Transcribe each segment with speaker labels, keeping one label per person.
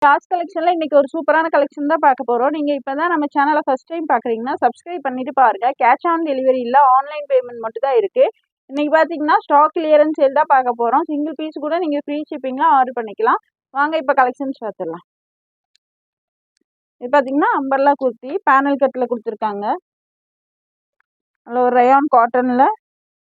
Speaker 1: Last கலெக்ஷனில் இன்றைக்கி ஒரு சூப்பரான கலெக்ஷன் தான் பார்க்க போகிறோம். நீங்கள் இப்போ தான் நம்ம சேனலை ஃபஸ்ட் டைம் பார்க்குறீங்கன்னா சப்ஸ்கிரைப் பண்ணிவிட்டு பாருங்கள். கேஷ் ஆன் டெலிவரி இல்லை, ஆன்லைன் பேமெண்ட் மட்டும் தான் இருக்குது. இன்றைக்கி பார்த்தீங்கன்னா ஸ்டாக் கிளியரன்ஸ் சேல் தான் பார்க்க போகிறோம். சிங்கிள் பீஸ் கூட நீங்கள் ஃப்ரீ ஷிப்பிங்லாம் ஆர்டர் பண்ணிக்கலாம். வாங்க இப்போ கலெக்ஷன்ஸ் பார்த்துடலாம். இது பார்த்தீங்கன்னா அம்பர்லா குர்த்தி பேனல் கட்டில் கொடுத்துருக்காங்க. அதில் ஒரு ரயான் காட்டனில்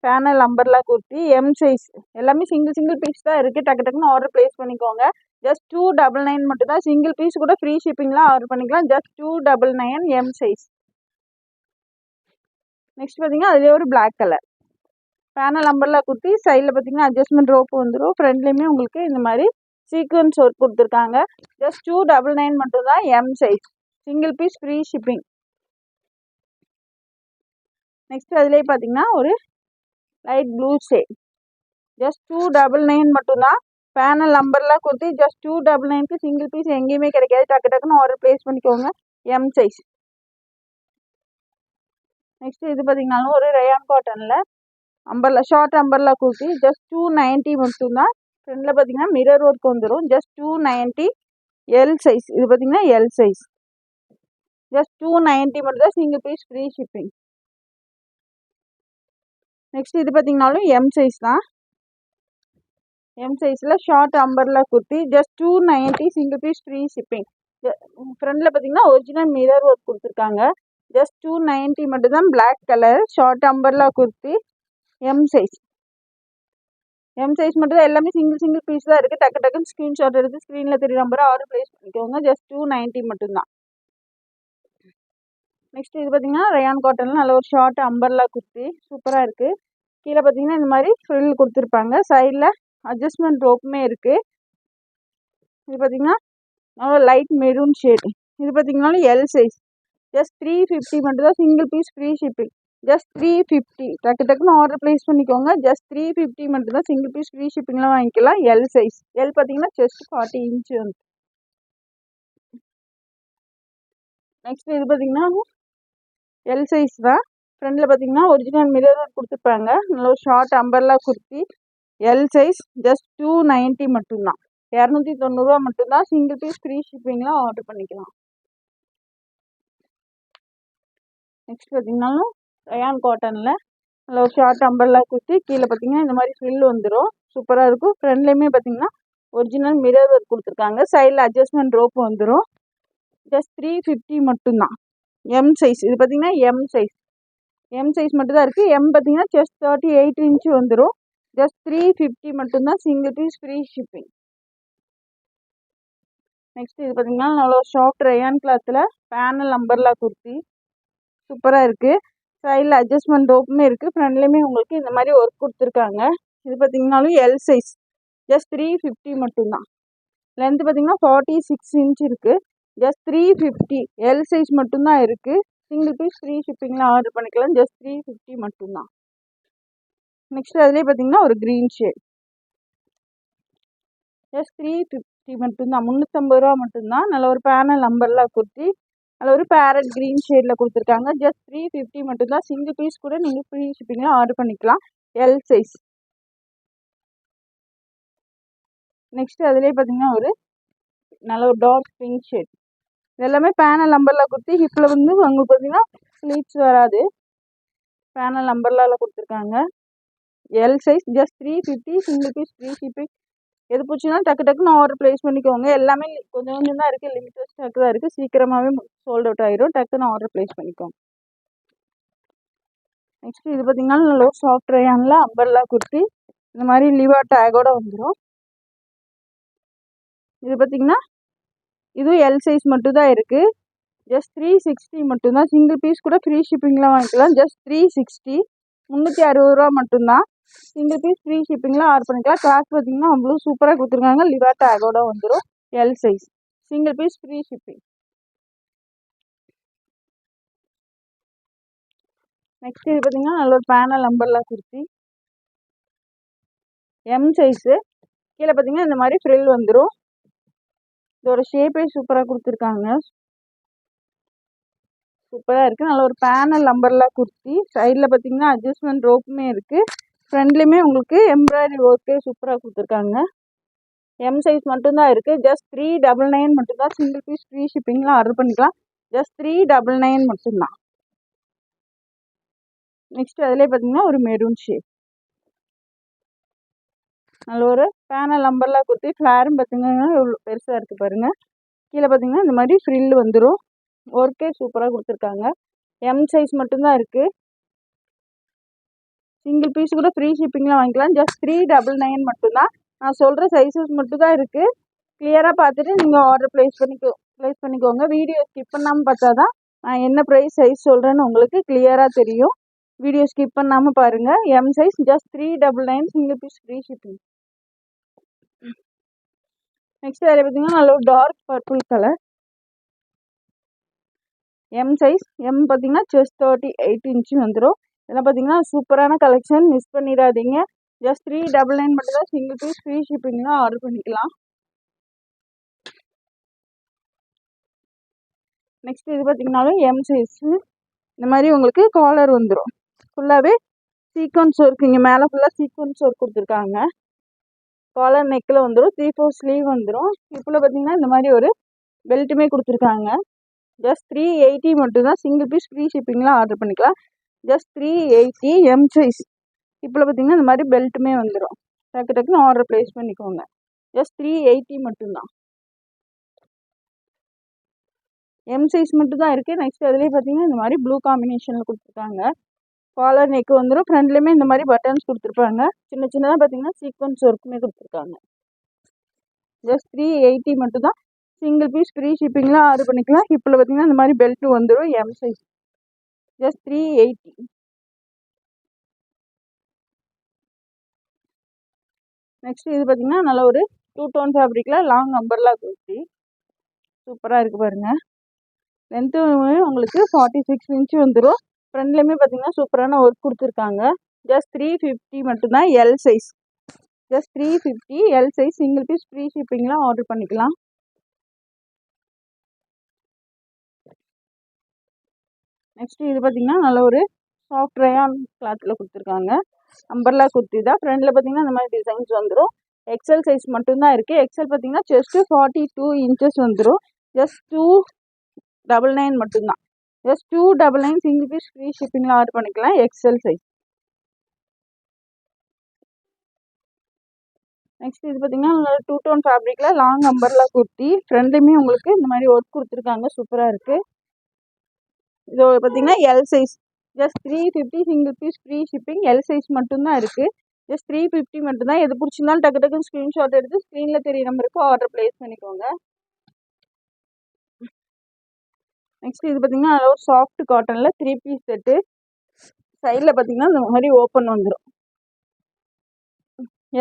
Speaker 1: panel umbrella kurti M size. எல்லாமே சிங்கிள் பீஸ் தான் இருக்குது. டக்குன்னு ஆர்டர் ப்ளேஸ் பண்ணிக்கோங்க. ஜஸ்ட் 299 மட்டும் தான். சிங்கிள் பீஸ் கூட ஃப்ரீ ஷிப்பிங்லாம் ஆர்டர் பண்ணிக்கலாம். Just 299 M size. நெக்ஸ்ட் பார்த்தீங்கன்னா அதுலேயே ஒரு black colour panel umbrella kurti. சைடில் பார்த்தீங்கன்னா அட்ஜஸ்ட்மெண்ட் ரோப் வந்துடும். ஃப்ரண்ட்லேயுமே உங்களுக்கு இந்த மாதிரி சீக்வன்ஸ் ஒர்க் கொடுத்துருக்காங்க. ஜஸ்ட் 299 மட்டும் தான் M size. Single piece free shipping. Next அதுலேயே பார்த்தீங்கன்னா ஒரு லைட் ப்ளூ ஷேட். ஜஸ்ட் 299 மட்டும்தான். பேனல் அம்பர்லா குர்த்தி ஜஸ்ட் 299க்கு சிங்கிள் பீஸ் எங்கேயுமே கிடைக்காது. டக்குன்னு ஆர்டர் ப்ளேஸ் பண்ணிக்கோங்க. M size. நெக்ஸ்ட் இது பார்த்தீங்கன்னாலும் ஒரு ரயான் காட்டனில் umbrella short umbrella kurti just 290 மட்டும்தான். ஃப்ரண்டில் பார்த்தீங்கன்னா மிரர் ஒர்க் வந்துடும். Just 290 L size. இது பார்த்தீங்கன்னா எல் சைஸ். ஜஸ்ட் 290 மட்டும் தான். Single piece free shipping. Next இது பார்த்தீங்கன்னாலும் எம் சைஸ் தான். எம் சைஸில் short umbrella kurti just 290 single piece free shipping. ஃப்ரண்டில் பார்த்தீங்கன்னா ஒரிஜினல் மிரர் ஒர்க் கொடுத்துருக்காங்க. ஜஸ்ட் 290 மட்டும் தான். Black colour short umbrella kurti M size. M size மட்டும் தான். எல்லாமே சிங்கிள் பீஸ் தான் இருக்குது. டக்குன்னு ஸ்க்ரீன்ஷாட் எடுத்து ஸ்க்ரீனில் தெரிய நம்பரை ஆர்டர் ப்ளேஸ் பண்ணிக்கோங்க. ஜஸ்ட் 290 மட்டும்தான். நெக்ஸ்ட் இது பார்த்தீங்கன்னா ரயான் காட்டனில் நல்ல ஒரு ஷார்ட் அம்பர்லா குர்த்தி சூப்பராக இருக்குது. கீழே பார்த்தீங்கன்னா இந்த மாதிரி ஃப்ரில் கொடுத்துருப்பாங்க. சைடில் அட்ஜஸ்ட்மெண்ட் ரோப்புமே இருக்குது. இது பார்த்தீங்கன்னா நல்லா லைட் மெரூன் ஷேட். இது பார்த்தீங்கன்னாலும் எல் சைஸ். ஜஸ்ட் 350 மட்டும் தான். Single piece free shipping. Just 350. டக்குன்னு ஆர்டர் ப்ளேஸ் பண்ணிக்கோங்க. ஜஸ்ட் 350 மட்டும் தான். சிங்கிள் பீஸ் ஃப்ரீ ஷிப்பிங்லாம் வாங்கிக்கலாம். L size. எல் பார்த்தீங்கன்னா செஸ்ட் 40 இன்ச் வந்து. நெக்ஸ்ட் இது பார்த்தீங்கன்னா எல் சைஸ் தான். ஃப்ரண்டில் பார்த்தீங்கன்னா ஒரிஜினல் மிரர் கொடுத்துருப்பாங்க. நல்ல ஒரு short umbrella kurti L size. Just 290 மட்டும்தான். 290 ரூபா மட்டும்தான். சிங்கிள் பீஸ் ஃப்ரீ ஷிப்பிங்லாம் ஆர்டர் பண்ணிக்கலாம். நெக்ஸ்ட் பார்த்தீங்கன்னாலும் ரயான் காட்டனில் நல்ல ஒரு ஷார்ட் அம்பர்லா குர்த்தி. கீழே பார்த்தீங்கன்னா இந்த மாதிரி ஃப்ரில் வந்துடும். சூப்பராக இருக்கும். ஃப்ரண்ட்லேயுமே பார்த்தீங்கன்னா ஒரிஜினல் மிரர் ஒர்க் கொடுத்துருக்காங்க. சைடில் அட்ஜஸ்ட்மெண்ட் ரோப் வந்துடும். ஜஸ்ட் 350 மட்டும்தான். M size. இது பார்த்தீங்கன்னா எம் சைஸ். எம் சைஸ் மட்டும் தான் இருக்குது. எம் பார்த்தீங்கன்னா செஸ்ட் 38 இன்ச்சு வந்துடும். ஜஸ்ட் 350 மட்டும்தான். Single piece free shipping. Next இது பார்த்தீங்கன்னா நல்ல சாஃப்ட் ரயான் கிளாத்தில் பேனல் அம்பர்லா குர்த்தி சூப்பராக இருக்குது. சைடில் அட்ஜஸ்ட்மெண்ட் ரோப்புமே இருக்குது. ஃப்ரண்ட்லேயுமே உங்களுக்கு இந்த மாதிரி ஒர்க் கொடுத்துருக்காங்க. இது பார்த்தீங்கன்னாலும் எல் சைஸ். ஜஸ்ட் 350 மட்டும்தான். லென்த்து பார்த்தீங்கன்னா 46 இன்ச் இருக்குது. ஜஸ்ட் 350 எல் சைஸ் மட்டும்தான் இருக்குது. சிங்கிள் பீஸ் ஃப்ரீ ஷிப்பிங்கில் ஆர்டர் பண்ணிக்கலாம். ஜஸ்ட் 350 மட்டும்தான். நெக்ஸ்ட் அதுலேயே பார்த்தீங்கன்னா ஒரு க்ரீன் ஷேட். ஜஸ்ட் 350 மட்டும்தான். 350 ரூபா மட்டும்தான். நல்ல ஒரு பேனல் அம்பர்லா குர்த்தி. அதில் ஒரு பேரட் க்ரீன் ஷேடில் கொடுத்துருக்காங்க. ஜஸ்ட் 350 மட்டும்தான். சிங்கிள் பீஸ் கூட நீங்கள் ஃப்ரீ ஷிப்பிங்கில் ஆர்டர் பண்ணிக்கலாம். L size. நெக்ஸ்ட் அதுலேயே பார்த்தீங்கன்னா ஒரு நல்ல ஒரு டார்க் பிங்க் ஷேட். இது எல்லாமே பேனல் அம்பர்லா குர்த்தி. ஹிப்பில் வந்து உங்களுக்கு பார்த்தீங்கன்னா ஸ்லீவ்ஸ் வராது. பேனல் அம்பர்லாவில் கொடுத்துருக்காங்க. L size. Just 350 single piece free shipping. எது பிடிச்சினா டக்குன்னு ஆர்டர் ப்ளேஸ் பண்ணிக்கோங்க. எல்லாமே கொஞ்சம் தான் இருக்குது. லிமிட்டட் ஸ்டாக் தான் இருக்குது. சீக்கிரமாகவே சோல்ட் அவுட் ஆகிடும். டக்குன்னு ஆர்டர் ப்ளேஸ் பண்ணிக்கோங்க. நெக்ஸ்ட் இது பார்த்தீங்கன்னா நல்ல சாஃப்ட் ரயானில் அம்பர்லா குர்த்தி. இந்த மாதிரி லிவா டேகோட வந்துடும். இது பார்த்தீங்கன்னா இதுவும் எல் சைஸ் மட்டும் தான் இருக்குது. ஜஸ்ட் 360 மட்டும்தான். சிங்கிள் பீஸ் கூட ஃப்ரீ ஷிப்பிங்லாம் வாங்கிக்கலாம். ஜஸ்ட் 360. 360 ரூபா மட்டும்தான். சிங்கிள் பீஸ் ஃப்ரீ ஷிப்பிங்லாம் ஆர்டர் பண்ணிக்கலாம். கிளாஸ் பார்த்தீங்கன்னா அவ்வளோ சூப்பராக கொடுத்துருக்காங்க. லிவா டேகோட வந்துடும். L size. Single piece free shipping. Next இது பார்த்தீங்கன்னா நல்ல ஒரு panel umbrella kurti M size. கீழே பார்த்தீங்கன்னா இந்த மாதிரி ஃப்ரில் வந்துடும். இதோட ஷேப்பே சூப்பராக கொடுத்துருக்காங்க. சூப்பராக இருக்குது. நல்ல ஒரு பேனல் அம்பர்லா குர்த்தி. சைடில் பார்த்தீங்கன்னா அட்ஜஸ்ட்மெண்ட் ரோப்புமே இருக்குது. ஃப்ரண்ட்லேயுமே உங்களுக்கு எம்ப்ராய்டரி ஒர்க்கே சூப்பராக கொடுத்துருக்காங்க. எம் சைஸ் மட்டும்தான் இருக்குது. ஜஸ்ட் 399 மட்டும்தான். சிங்கிள் பீஸ் ஃப்ரீ ஷிப்பிங்கில் ஆர்டர் பண்ணிக்கலாம். ஜஸ்ட் 399 மட்டும்தான். நெக்ஸ்ட் அதிலே பார்த்தீங்கன்னா ஒரு மெரூன் ஷேட், நல்ல ஒரு பேனல் அம்பர்லா குர்த்தி. ஃப்ளாரும் பார்த்தீங்கன்னா எவ்வளோ பெருசாக இருக்குது பாருங்கள். கீழே பார்த்தீங்கன்னா இந்த மாதிரி ஃப்ரில் வந்துடும். ஒர்க்கே சூப்பராக கொடுத்துருக்காங்க. எம் சைஸ் மட்டும்தான் இருக்குது. சிங்கிள் பீஸ் கூட ஃப்ரீ ஷிப்பிங்கில் வாங்கிக்கலாம். ஜஸ்ட் 399 மட்டும்தான். நான் சொல்கிற சைஸஸ் மட்டும் தான் இருக்குது. கிளியராக பார்த்துட்டு நீங்கள் ஆர்டர் ப்ளேஸ் பண்ணிக்கோங்க. வீடியோ ஸ்கிப் பண்ணாமல் பார்த்தா தான் நான் என்ன ப்ரைஸ் சைஸ் சொல்கிறேன்னு உங்களுக்கு கிளியராக தெரியும். வீடியோ ஸ்கிப் பண்ணாமல் பாருங்கள். M size just 399, single piece free shipping. Next அதில் பார்த்தீங்கன்னா நல்ல ஒரு dark purple colour. M size. M பார்த்தீங்கன்னா செஸ்ட் 38 இன்ச்சு வந்துடும். இதெல்லாம் பார்த்தீங்கன்னா சூப்பரான கலெக்ஷன், மிஸ் பண்ணிடாதீங்க. ஜஸ்ட் 399 மட்டும் தான். சிங்கிள் பீஸ் ஃப்ரீ ஷிப்பிங்லாம் ஆர்டர் பண்ணிக்கலாம். நெக்ஸ்ட் இது பார்த்தீங்கன்னாலும் எம் சைஸ். இந்த மாதிரி உங்களுக்கு காலர் வந்துடும். ஃபுல்லாகவே சீக்வன்ஸ் ஒர்க், இங்கே மேலே ஃபுல்லாக சீக்வன்ஸ் ஒர்க் கொடுத்துருக்காங்க. காலர் நெக்கில் வந்துடும். 3/4 ஸ்லீவ் வந்துடும். இப்போ பார்த்தீங்கன்னா இந்த மாதிரி ஒரு பெல்ட்டுமே கொடுத்துருக்காங்க. ஜஸ்ட் 380 மட்டும்தான். சிங்கிள் பீஸ் ஃப்ரீ ஷிப்பிங்லாம் ஆர்டர் பண்ணிக்கலாம். Just 380 M size. இப்போ பார்த்தீங்கன்னா இந்த மாதிரி பெல்ட்டுமே வந்துடும். டக்குன்னு ஆர்டர் ப்ளேஸ் பண்ணிக்கோங்க. ஜஸ்ட் 380 மட்டும்தான். எம் சைஸ் மட்டும் தான் இருக்குது. நெக்ஸ்ட் அதுலேயே பார்த்தீங்கன்னா இந்த மாதிரி ப்ளூ காம்பினேஷனில் கொடுத்துருக்காங்க. காலர் நெக்கு வந்துடும். ஃப்ரண்ட்லேயுமே இந்த மாதிரி பட்டன்ஸ் கொடுத்துருப்பாங்க. சின்ன சின்னதாக பார்த்தீங்கன்னா சீக்வன்ஸ் ஒர்க்குமே கொடுத்துருக்காங்க. ஜஸ்ட் 380 மட்டும்தான். சிங்கிள் பீஸ் ஃப்ரீ ஷிப்பிங்லாம் ஆர்டர் பண்ணிக்கலாம். இப்போ பார்த்தீங்கன்னா இந்த மாதிரி பெல்ட்டு வந்துடும். M size just 380. நெக்ஸ்ட் இது பார்த்தீங்கன்னா நல்ல ஒரு 2 டோன் ஃபேப்ரிக்கில் லாங் அம்பர்லா குர்த்தி. சூப்பராக இருக்குது பாருங்கள். லென்த்து உங்களுக்கு 46 இன்ச்சு வந்துடும். ஃப்ரண்ட்லேயுமே பார்த்தீங்கன்னா சூப்பரான ஒர்க் கொடுத்துருக்காங்க. ஜஸ்ட் 350 மட்டும்தான். L size just 350 L size. Single piece free ஷிப்பிங்லாம் ஆர்டர் பண்ணிக்கலாம். நெக்ஸ்ட் இது பார்த்தீங்கன்னா நல்ல ஒரு சாஃப்ட் ரயான் கிளாத்தில் கொடுத்துருக்காங்க. அம்பர்லா குர்த்தி தான். ஃப்ரண்டில் பார்த்தீங்கன்னா இந்த மாதிரி டிசைன்ஸ் வந்துடும். எக்ஸல் சைஸ் மட்டும்தான் இருக்குது. எக்ஸல் பார்த்தீங்கன்னா செஸ்ட்டு 42 இன்ச்சஸ் வந்துடும். ஜஸ்ட் 299 மட்டும்தான். ஜஸ்ட் 299 சிங்கிள் பீஸ் ஃப்ரீ ஷிப்பிங்கில் ஆர்டர் பண்ணிக்கலாம். XL size. நெக்ஸ்ட் இது பார்த்தீங்கன்னா 2 டோன் ஃபேப்ரிக்கில் லாங் அம்பர்லா குர்த்தி. ஃப்ரண்ட்லேயுமே உங்களுக்கு இந்த மாதிரி ஒர்க் கொடுத்துருக்காங்க. சூப்பராக இருக்குது. இது பார்த்தீங்கன்னா L size. Just 350 single piece free shipping. L size மட்டும்தான் இருக்குது. ஜஸ்ட் 350 மட்டும்தான். எது பிடிச்சிருந்தாலும் டக்குன்னு ஸ்க்ரீன்ஷாட் எடுத்து ஸ்க்ரீனில் தெரிய நம்பருக்கு ஆர்டர் ப்ளேஸ் பண்ணிக்கோங்க. நெக்ஸ்ட் இது பார்த்தீங்கன்னா ஒரு சாஃப்ட் காட்டனில் 3 பீஸ் செட்டு. சைடில் பார்த்தீங்கன்னா இந்த மாதிரி ஓப்பன் வந்துடும்.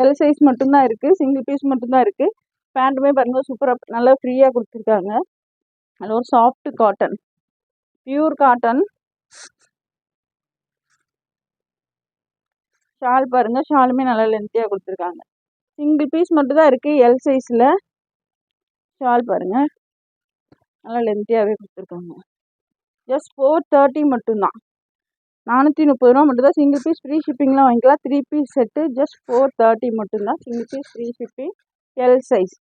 Speaker 1: எல் சைஸ் மட்டும்தான் இருக்குது. சிங்கிள் பீஸ் மட்டும்தான் இருக்குது. பேண்ட்டுமே பாருங்கள் சூப்பராக நல்லா ஃப்ரீயாக கொடுத்துருக்காங்க. அதில் ஒரு soft cotton, pure cotton. Shawl பாருங்கள். ஷாலுமே நல்லா லென்த்தியாக கொடுத்துருக்காங்க. சிங்கிள் பீஸ் மட்டும் தான் இருக்குது. எல் சைஸில். ஷால் பாருங்கள் நல்லா லென்த்தியாகவே கொடுத்துருக்காங்க. ஜஸ்ட் 430 மட்டும்தான். 430 ரூபா மட்டும்தான். சிங்கிள் பீஸ் ஃப்ரீ ஷிப்பிங்லாம் வாங்கிக்கலாம். 3 பீஸ் செட்டு ஜஸ்ட் 430 மட்டும்தான். Single piece free shipping. L size.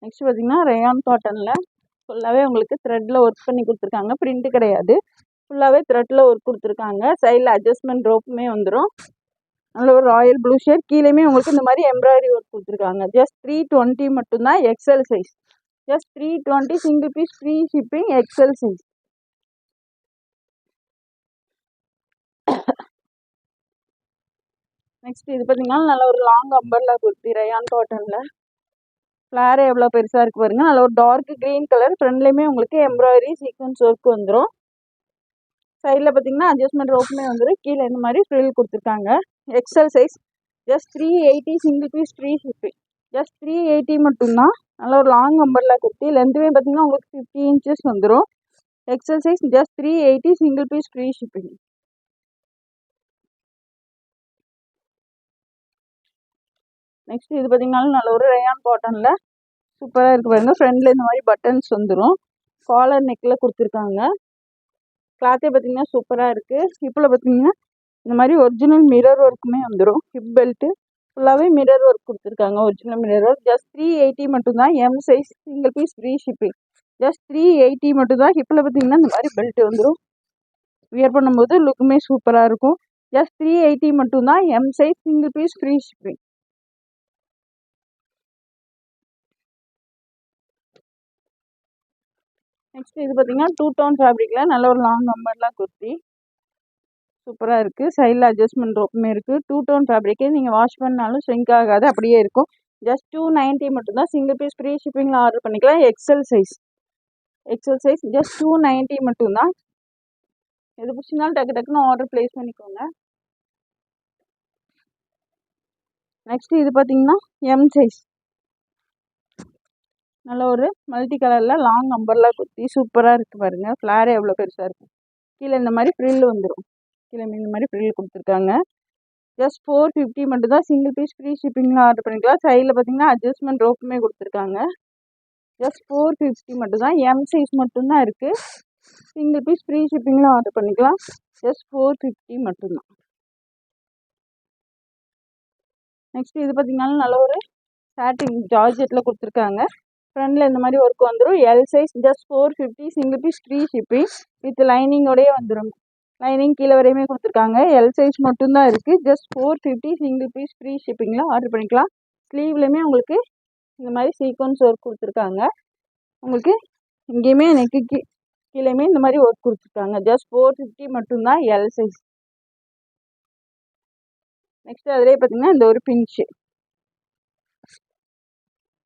Speaker 1: Next பார்த்தீங்கன்னா ரயான் காட்டனில் ஃபுல்லாகவே உங்களுக்கு த்ரெட்டில் ஒர்க் பண்ணி கொடுத்துருக்காங்க. பிரிண்ட்டு கிடையாது. ஃபுல்லாகவே த்ரெட்டில் ஒர்க் கொடுத்துருக்காங்க. சைடில் அட்ஜஸ்ட்மெண்ட் ரோப்புமே வந்துடும். நல்ல ஒரு ராயல் ப்ளூ ஷேட். கீழேயுமே உங்களுக்கு இந்த மாதிரி எம்ப்ராய்டரி ஒர்க் கொடுத்துருக்காங்க. ஜஸ்ட் 320 மட்டும்தான். XL size. Just 320 single piece free shipping. XL size. Next இது பார்த்தீங்கன்னா நல்ல ஒரு லாங் அம்பர்லா குர்த்தி ரயான் காட்டனில். ஃப்ளாரே எவ்வளோ பெருசாக இருக்குது பாருங்கள். நல்ல ஒரு டார்க் க்ரீன் கலர். ஃப்ரண்ட்லேயுமே உங்களுக்கு எம்ப்ராய்டரி சீக்வன்ஸ் ஒர்க் வந்துடும். சைடில் பார்த்தீங்கன்னா அட்ஜஸ்ட்மெண்ட் ரோப்புமே வந்துடும். கீழே இந்த மாதிரி ஃப்ரில் கொடுத்துருக்காங்க. XL size. Just 380 single piece free shipping. Just 380 மட்டும்தான். நல்ல ஒரு லாங் அம்பர்லா குர்த்தி. லென்த்துமே பார்த்தீங்கன்னா உங்களுக்கு 50 இன்ச்சஸ் வந்துடும். XL size. Just 380 single piece free shipping. Next இது பார்த்தீங்கன்னாலும் நல்ல ஒரு ரயான் காட்டனில் சூப்பராக இருக்குது பாருங்கள். ஃப்ரண்டில் இந்த மாதிரி பட்டன்ஸ் வந்துடும். காலர் நெக்கில் கொடுத்துருக்காங்க. கிளாத்தே பார்த்தீங்கன்னா சூப்பராக இருக்குது. இப்போ பார்த்தீங்கன்னா இந்த மாதிரி ஒரிஜினல் மிரர் ஒர்க்குமே வந்துடும். ஹிப் பெல்ட்டு ஃபுல்லாகவே மிரர் ஒர்க் கொடுத்துருக்காங்க. Original mirror work. ஜஸ்ட் 380 மட்டும்தான். M size single piece free shipping. Just 380 மட்டும்தான். ஹிப்பில் பார்த்தீங்கன்னா இந்த மாதிரி பெல்ட் வந்துடும். வியர் பண்ணும்போது லுக்குமே சூப்பராக இருக்கும். ஜஸ்ட் 380 மட்டும்தான். M size single piece free shipping. Next இது பார்த்தீங்கன்னா 2 டோன் ஃபேப்ரிக்கில் நல்ல ஒரு லாங் அம்பர்லா குர்த்தி சூப்பராக இருக்குது. சைடில் அட்ஜஸ்ட்மெண்ட் ரோப்புமே இருக்குது. 2 டோன் ஃபேப்ரிக்கு நீங்கள் வாஷ் பண்ணாலும் ஷ்ரிங்க் ஆகாது, அப்படியே இருக்கும். ஜஸ்ட் 290 மட்டும்தான். சிங்கிள் பீஸ் ஃப்ரீ ஷிப்பிங்கில் ஆர்டர் பண்ணிக்கலாம். எக்ஸல் சைஸ் ஜஸ்ட் 290 மட்டும்தான். எது பிடிச்சிருந்தாலும் டக்கு டக்குன்னு ஆர்டர் ப்ளேஸ் பண்ணிக்கோங்க. நெக்ஸ்ட் இது பார்த்தீங்கன்னா எம் சைஸ் நல்ல ஒரு மல்டி கலரில் லாங் அம்பர்லா குர்த்தி சூப்பராக இருக்குது பாருங்கள். ஃப்ளாரே எவ்வளோ பெருசாக இருக்கும். கீழே இந்த மாதிரி ஃப்ரில் வந்துடும். கீழே இந்த மாதிரி ஃப்ரில் கொடுத்துருக்காங்க. ஜஸ்ட் 450 மட்டும்தான். சிங்கிள் பீஸ் ஃப்ரீ ஷிப்பிங்கில் ஆர்டர் பண்ணிக்கலாம். சைடில் பார்த்தீங்கன்னா அட்ஜஸ்ட்மெண்ட் ரோப்புமே கொடுத்துருக்காங்க. ஜஸ்ட் 450 மட்டும்தான். எம் சைஸ் மட்டும்தான் இருக்குது. சிங்கிள் பீஸ் ஃப்ரீ ஷிப்பிங்கில் ஆர்டர் பண்ணிக்கலாம். ஜஸ்ட் 450 மட்டும்தான். நெக்ஸ்ட் இது பார்த்தீங்கன்னா நல்ல ஒரு சாட்டின் ஜார்ஜெட்டில் கொடுத்துருக்காங்க. ஃப்ரண்டில் இந்த மாதிரி ஒர்க் வந்துடும். L size just 450. Single piece free shipping with லைனிங்கோடய வந்துடும். லைனிங் கீழே வரையுமே கொடுத்துருக்காங்க. எல் சைஸ் மட்டும்தான் இருக்குது. ஜஸ்ட் 450. சிங்கிள் பீஸ் ஃப்ரீ ஷிப்பிங்கில் ஆர்டர் பண்ணிக்கலாம். ஸ்லீவ்லையுமே உங்களுக்கு இந்த மாதிரி சீக்வன்ஸ் ஒர்க் கொடுத்துருக்காங்க. உங்களுக்கு இங்கேயுமே நெக்கு கீழேயுமே இந்த மாதிரி ஒர்க் கொடுத்துருக்காங்க. ஜஸ்ட் 450 மட்டும்தான். L size. நெக்ஸ்ட் அதிலே பார்த்தீங்கன்னா இந்த ஒரு பிங்க்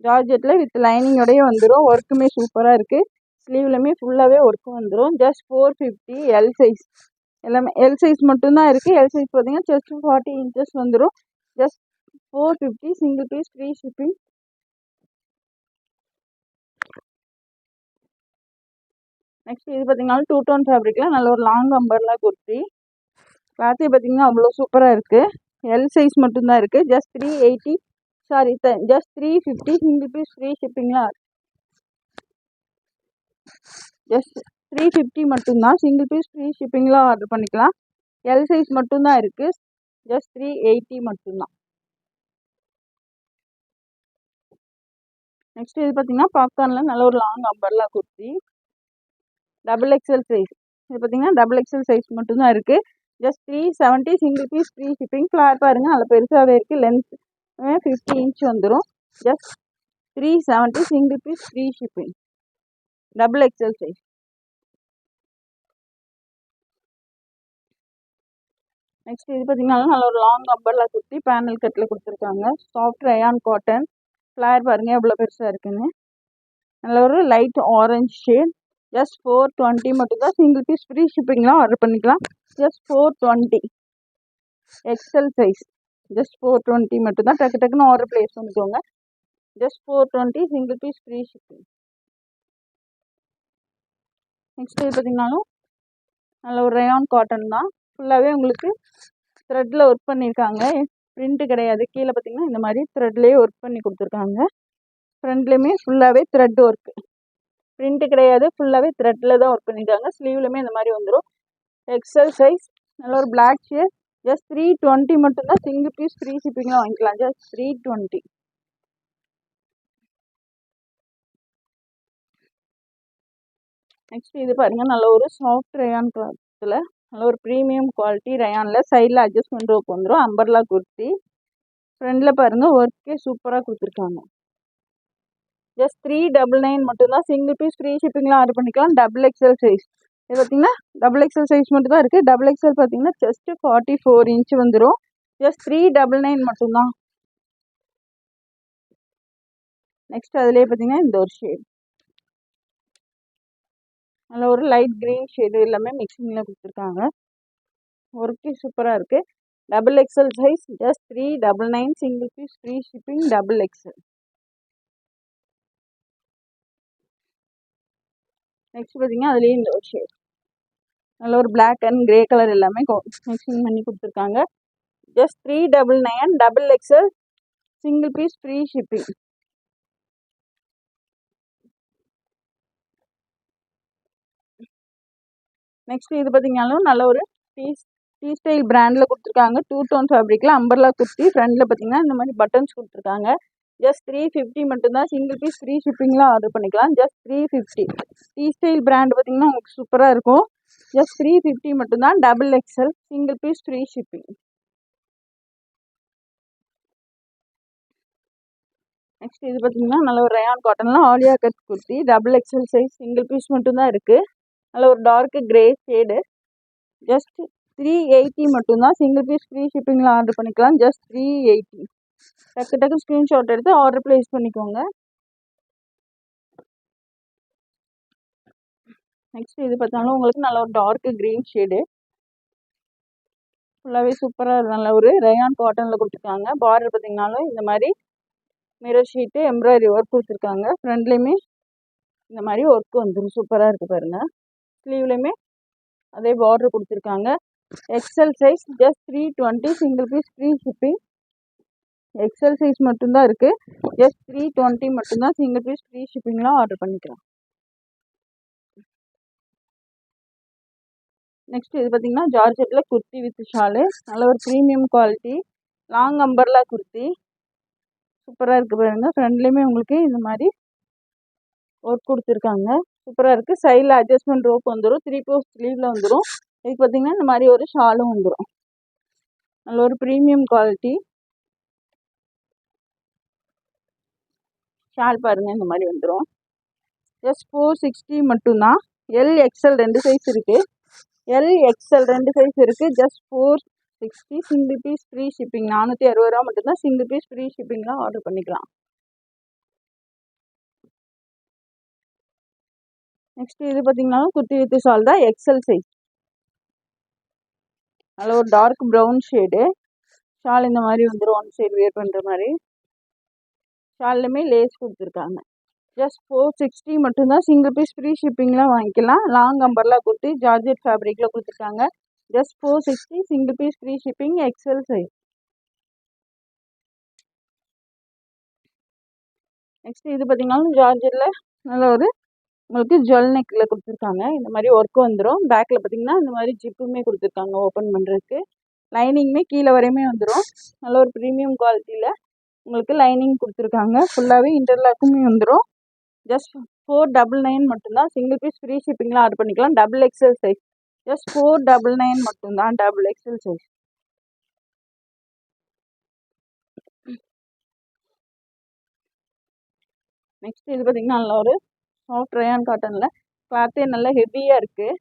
Speaker 1: ஜார்ஜெட்டில் வித் லைனிங்கோடய வந்துடும். ஒர்க்குமே சூப்பராக இருக்குது. ஸ்லீவ்லையுமே ஃபுல்லாகவே ஒர்க்கு வந்துடும். ஜஸ்ட் 450. எல் சைஸ் எல்லாமே எல் சைஸ் மட்டும்தான் இருக்குது. எல் சைஸ் பார்த்தீங்கன்னா ஜஸ்ட் 40 இன்ச்சஸ் வந்துடும். Just 450. Single piece free shipping. Next இது பார்த்தீங்கன்னா 2 டோன் ஃபேப்ரிக்கில் நல்ல ஒரு லாங் அம்பர்லா குர்த்தி. கிளாத்தே பார்த்தீங்கன்னா அவ்வளோ சூப்பராக இருக்குது. எல் சைஸ் மட்டும்தான் இருக்குது. Just 380. Just 350. Single piece free ஷிப்பிங்கில் ஜஸ்ட் 350 மட்டும்தான். சிங்கிள் பீஸ் ஃப்ரீ ஷிப்பிங்கில் ஆர்டர் பண்ணிக்கலாம். எல் சைஸ் மட்டும்தான் இருக்குது. ஜஸ்ட் 380 மட்டும்தான். நெக்ஸ்ட் இது பார்த்தீங்கன்னா பாப்கார்னில் நல்ல ஒரு long umbrella kurti double XL size. இது பார்த்தீங்கன்னா டபுள் எக்ஸல் சைஸ் மட்டும்தான் இருக்குது. Just 370. Single piece free shipping. Flare பாருங்கள் நல்ல பெருசாகவே இருக்குது. லென்த் 50 இன்ச் வந்துடும். Just 370. Single piece free shipping. Double XL size. Next இது பார்த்தீங்கன்னா நல்ல ஒரு லாங் அம்பர்லா குர்த்தி பேனல் கட்டில் கொடுத்துருக்காங்க. Soft rayon cotton. ஃப்ளார் பாருங்கள் எவ்வளோ பெருசாக இருக்குன்னு. நல்ல ஒரு லைட் ஆரஞ்ச் ஷேட். ஜஸ்ட் 420 மட்டும்தான். சிங்கிள் பீஸ் ஃப்ரீ ஷிப்பிங்லாம் ஆர்டர் பண்ணிக்கலாம். ஜஸ்ட் 420. XL size. ஜஸ்ட் 420 மட்டும்தான். டக்கு டக்குன்னு ஆர்டர் ப்ளேஸ் பண்ணிக்கோங்க. Just 420. Single piece free shipping. Next இது பார்த்தீங்கன்னாலும் நல்ல ஒரு ரயான் காட்டன் தான். ஃபுல்லாகவே உங்களுக்கு த்ரெட்டில் ஒர்க் பண்ணியிருக்காங்க. பிரிண்ட்டு கிடையாது. கீழே பார்த்தீங்கன்னா இந்த மாதிரி த்ரெட்லேயே ஒர்க் பண்ணி கொடுத்துருக்காங்க. ஃப்ரண்ட்லேயுமே ஃபுல்லாகவே த்ரெட் ஒர்க்கு. பிரிண்ட்டு கிடையாது. ஃபுல்லாகவே த்ரெட்டில் தான் ஒர்க் பண்ணியிருக்காங்க. ஸ்லீவ்லையுமே இந்த மாதிரி வந்துடும். XL size. நல்ல ஒரு பிளாக் ஷேட். ஜஸ்ட் 320 மட்டும்தான். சிங்கிள் பீஸ் ஃப்ரீ ஷிப்பிங்காக வாங்கிக்கலாம். ஜஸ்ட் 320. நெக்ஸ்ட் இது பாருங்கள் நல்ல ஒரு சாஃப்ட் ரயான் கிளாத்தில் நல்ல ஒரு ப்ரீமியம் குவாலிட்டி ரயானில் சைடில் அட்ஜஸ்ட்மெண்ட் ரோப் வந்துடும். அம்பர்லா குர்த்தி. ஃப்ரண்டில் பாருங்கள் ஒர்க்கே சூப்பராக கொடுத்துருக்காங்க. ஜஸ்ட் 399 மட்டும்தான். சிங்கிள் பீஸ் ஃப்ரீ ஷிப்பிங்லாம் ஆர்டர் பண்ணிக்கலாம். Double XL size. இது பார்த்தீங்கன்னா டபுள் எக்ஸல் சைஸ் மட்டும் தான் இருக்குது. டபுள் எக்ஸல் பார்த்தீங்கன்னா ஜஸ்ட் 44 இன்ச் வந்துடும். ஜஸ்ட் 399 மட்டும்தான். நெக்ஸ்ட் அதிலே பார்த்தீங்கன்னா இந்த ஒரு ஷேட் நல்ல ஒரு லைட் க்ரீன் ஷேடு எல்லாமே மிக்சிங்கில் கொடுத்துருக்காங்க. ஒர்க்கே சூப்பராக இருக்குது. Double XL size. Just 399. Single piece free shipping. Double XL. Next பார்த்தீங்கன்னா அதுலேயே இந்த ஒரு ஷேட் நல்ல ஒரு பிளாக் அண்ட் கிரே கலர் எல்லாமே மிக்சிங் பண்ணி கொடுத்துருக்காங்க. Just 399. Double XL. Single piece free shipping. Next இது பார்த்தீங்கன்னாலும் நல்ல ஒரு டீ ஸ்டைல் பிராண்டில் கொடுத்துருக்காங்க. 2 டோன் ஃபேப்ரிக்கில் அம்பர்லா குர்த்தி. ஃப்ரண்டில் பார்த்தீங்கன்னா இந்த மாதிரி பட்டன்ஸ் கொடுத்துருக்காங்க. ஜஸ்ட் 350 மட்டும்தான். சிங்கிள் பீஸ் ஃப்ரீ ஷிப்பிங்கில் ஆர்டர் பண்ணிக்கலாம். ஜஸ்ட் 350. டீ ஸ்டைல் பிராண்ட் பார்த்தீங்கன்னா உங்களுக்கு சூப்பராக இருக்கும். ஜஸ்ட் 350 மட்டும்தான். XXL single piece free shipping. Next இது பார்த்தீங்கன்னா நல்ல ஒரு ரயான் காட்டனில் Alia cut kurti. XXL size single piece மட்டும்தான் இருக்குது. நல்ல ஒரு டார்க் கிரே ஷேடு. ஜஸ்ட் 380 மட்டும்தான். சிங்கிள் பீஸ் ஃப்ரீ ஷிப்பிங்கில் ஆர்டர் பண்ணிக்கலாம். ஜஸ்ட் 380. டக்கு ஸ்க்ரீன்ஷாட் எடுத்து ஆர்டர் ப்ளேஸ் பண்ணிக்கோங்க. நெக்ஸ்ட் இது பார்த்தாலும் உங்களுக்கு நல்ல ஒரு டார்க் க்ரீன் ஷேடு. ஃபுல்லாகவே சூப்பராக நல்ல ஒரு ரயான் காட்டனில் கொடுத்துருக்காங்க. பார்டர் பார்த்தீங்கன்னாலும் இந்த மாதிரி மிரர் ஷீட்டு எம்ப்ராய்டரி ஒர்க் கொடுத்துருக்காங்க. ஃப்ரண்ட்லேயுமே இந்த மாதிரி ஒர்க் வந்துடும். சூப்பராக இருக்குது பாருங்கள். ஸ்லீவ்லேயுமே அதே பார்டர் கொடுத்துருக்காங்க. XL size just 320. Single piece free shipping. XL size மட்டும்தான் இருக்குது. ஜஸ்ட் 320 மட்டும்தான். சிங்கிள் பீஸ் ஃப்ரீ ஷிப்பிங்லாம் ஆர்டர் பண்ணிக்கலாம். நெக்ஸ்ட் இது பார்த்தீங்கன்னா ஜார்ஜெட்டில் குர்த்தி வித் ஷாலு. நல்ல ஒரு premium quality long umbrella kurti. சூப்பராக இருக்குது பாருங்க. ஃப்ரண்ட்லேயுமே உங்களுக்கு இந்த மாதிரி ஒர்க் கொடுத்துருக்காங்க. சூப்பராக இருக்குது. சைடில் அட்ஜஸ்ட்மெண்ட் ரோப் வந்துடும். 3/4 ஸ்லீவில் வந்துடும். இதுக்கு பார்த்தீங்கன்னா இந்த மாதிரி ஒரு ஷாலும் வந்துடும். நல்ல ஒரு ப்ரீமியம் குவாலிட்டி ஷால் பாருங்கள். இந்த மாதிரி வந்துடும். ஜஸ்ட் 460 மட்டும்தான். XL 2 சைஸ் இருக்குது. XL 2 சைஸ் இருக்குது. Just 460. Single piece free shipping. 460 ரூபா மட்டும்தான். சிங்கிள் பீஸ் ஃப்ரீ ஷிப்பிங்லாம் ஆர்டர் பண்ணிக்கலாம். நெக்ஸ்ட் இது பார்த்தீங்கன்னா குர்த்தி வித் ஷால் தான். XL size. நல்ல ஒரு டார்க் ப்ரௌன் ஷேடு. ஷால் இந்த மாதிரி வந்துடும். ஒன் சைடு வேர் பண்ணுற மாதிரி. ஷால்லுமே லேஸ் கொடுத்துருக்காங்க. ஜஸ்ட் 460 மட்டும்தான். சிங்கிள் பீஸ் ஃப்ரீ ஷிப்பிங்லாம் வாங்கிக்கலாம். லாங் அம்பர்லா குர்த்தி ஜார்ஜெட் ஃபேப்ரிக்கில் கொடுத்துருக்காங்க. Just 460. Single piece free shipping. XL size. Next இது பார்த்தீங்கன்னா ஜார்ஜெட்டில் நல்ல ஒரு உங்களுக்கு ஜுவல் நெக்கில் கொடுத்துருக்காங்க. இந்த மாதிரி ஒர்க் வந்துடும். பேக்கில் பார்த்தீங்கன்னா இந்த மாதிரி ஜிப்புமே கொடுத்துருக்காங்க ஓப்பன் பண்ணுறதுக்கு. லைனிங்குமே கீழே வரையுமே வந்துடும். நல்ல ஒரு ப்ரீமியம் குவாலிட்டியில் உங்களுக்கு லைனிங் கொடுத்துருக்காங்க. ஃபுல்லாகவே இன்டர்லாக்குமே வந்துடும். ஜஸ்ட் 499 மட்டும்தான். சிங்கிள் பீஸ் ஃப்ரீ ஷிப்பிங்கில் ஆர்டர் பண்ணிக்கலாம். XXL size. ஜஸ்ட் 499 மட்டும்தான். XXL size. நெக்ஸ்ட் இது பார்த்தீங்கன்னா நல்ல ஒரு சாஃப்ட் ரயான் காட்டனில் கிளாத்தே நல்லா ஹெவியாக இருக்குது.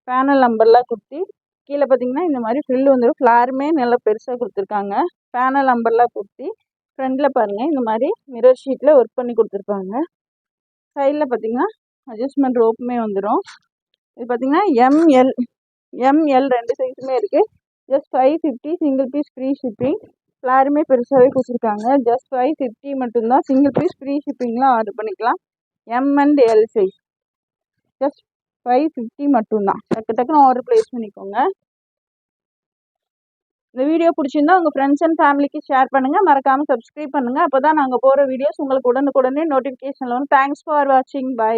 Speaker 1: Panel umbrella kurti. கீழே பார்த்தீங்கன்னா இந்த மாதிரி ஃப்ரில் வந்துடும். ஃப்ளாருமே நல்லா பெருசாக கொடுத்துருக்காங்க. Panel umbrella kurti. ஃப்ரண்டில் பாருங்கள் இந்த மாதிரி மிரர் ஷீட்டில் ஒர்க் பண்ணி கொடுத்துருப்பாங்க. சைடில் பார்த்தீங்கன்னா அட்ஜஸ்ட்மெண்ட் ரோப்புமே வந்துடும். இது பார்த்தீங்கன்னா ML 2 சைஸுமே இருக்குது. Just 550. Single piece free shipping. ஃப்ளாருமே பெருசாகவே கொடுத்துருக்காங்க. ஜஸ்ட் 550 மட்டும்தான். சிங்கிள் பீஸ் ஃப்ரீ ஷிப்பிங்லாம் ஆர்டர் பண்ணிக்கலாம். M and L size. Just 550 மட்டும்தான். டக்குன்னு ஆர்டர் ப்ளேஸ் பண்ணிக்கோங்க. இந்த வீடியோ பிடிச்சிருந்தா உங்கள் ஃப்ரெண்ட்ஸ் அண்ட் ஃபேமிலிக்கு ஷேர் பண்ணுங்கள். மறக்காமல் சப்ஸ்கிரைப் பண்ணுங்கள். அப்போ தான் நாங்கள் போகிற வீடியோஸ் உங்களுக்கு உடனுக்குடனே நோட்டிஃபிகேஷனில் வரும். தேங்க்ஸ் ஃபார் வாட்சிங். பை.